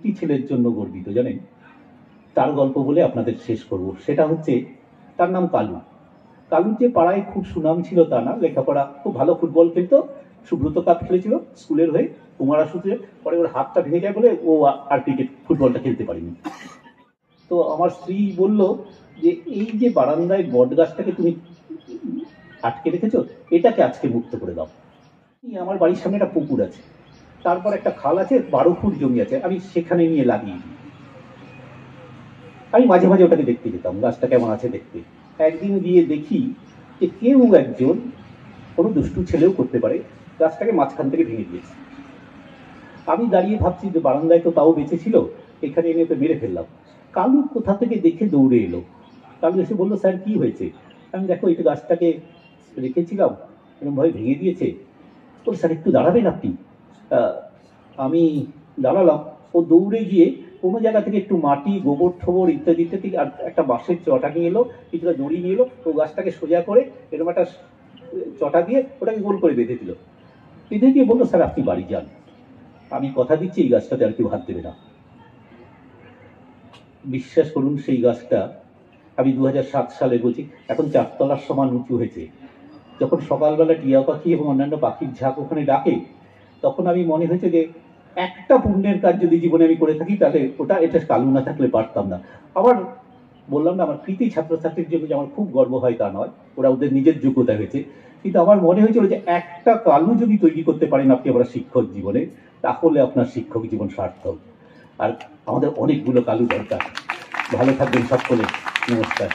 একটি ছেলের জন্য গর্বিত জানেন। তার গল্প বলে আপনাদের শেষ করব। সেটা হচ্ছে, তার নাম কালু। কালুর যে পাড়ায় খুব সুনাম ছিল তা না, লেখাপড়া খুব ভালো, ফুটবল খেলতো, সুব্রত কাপ খেলেছিল স্কুলের হয়ে, কুমারা সূত্রে। পরে ওর হাতটা ভেঙে যায় বলে ও আর ক্রিকেট ফুটবলটা খেলতে পারেনি। তো আমার স্ত্রী বলল যে এই যে বারান্দায় বট গাছটাকে তুমি আটকে রেখেছো, এটাকে আজকে মুক্ত করে দাও। আমার বাড়ির সামনে একটা পুকুর আছে, তারপর একটা খাল আছে, 12 ফুট জমি আছে, আমি সেখানে নিয়ে লাগিয়ে দিই। আমি মাঝে মাঝে ওটাকে দেখতে যেতাম, গাছটা কেমন আছে দেখতে। একদিন গিয়ে দেখি যে কেউ একজন, কোনো দুষ্টু ছেলেও করতে পারে, গাছটাকে মাঝখান থেকে ভেঙে দিয়েছে। আমি দাঁড়িয়ে ভাবছি যে বারান্দায় তো তাও বেঁচে ছিল, এখানে এনে তো মেরে ফেললাম। কালু কোথা থেকে দেখে দৌড়ে এলো। কালু এসে বললো, স্যার কি হয়েছে? আমি, দেখো এই গাছটাকে রেখেছিলাম, এরকম ভাবে ভেঙে দিয়েছে। বল, স্যার একটু দাঁড়াবেন আপনি? আমি দাঁড়ালাম। ও দৌড়ে গিয়ে কোনো জায়গা থেকে একটু মাটি, গোবর ঠোবর ইত্যাদি ইত্যাদি আর একটা বাঁশের চটা নিয়ে এলো, কিছুটা দড়ি নিয়ে এলো, ও গাছটাকে সোজা করে এরকম একটা চটা দিয়ে ওটাকে গোল করে বেঁধে দিল। বেঁধে দিয়ে বললো, স্যার আপনি বাড়ি যান, আমি কথা দিচ্ছি এই গাছটাতে আর কেউ হাত দেবে না। বিশ্বাস করুন, সেই গাছটা আমি 2007 সালে বলছি, এখন 4 তলার সমান উঁচু হয়েছে। যখন সকালবেলা টিয়া পাখি এবং অন্যান্য পাখির ঝাঁক ওখানে ডাকে, তখন আমি মনে হয়েছে যে একটা পুণ্যের কাজ যদি জীবনে আমি করে থাকি, তাহলে এটা কালু না থাকলে পারতাম না। আবার বললাম না, আমার কৃতি ছাত্রছাত্রীর জন্য যে আমার খুব গর্ব হয় তা নয়, ওরা ওদের নিজের যোগ্যতা হয়েছে, কিন্তু আমার মনে হয়েছিল যে একটা কালু যদি তৈরি করতে পারেন আপনি আমরা শিক্ষক জীবনে, তাহলে আপনার শিক্ষক জীবন সার্থক। আর আমাদের অনেকগুলো কালু দরকার। ভালো থাকবেন সকলে, নমস্কার।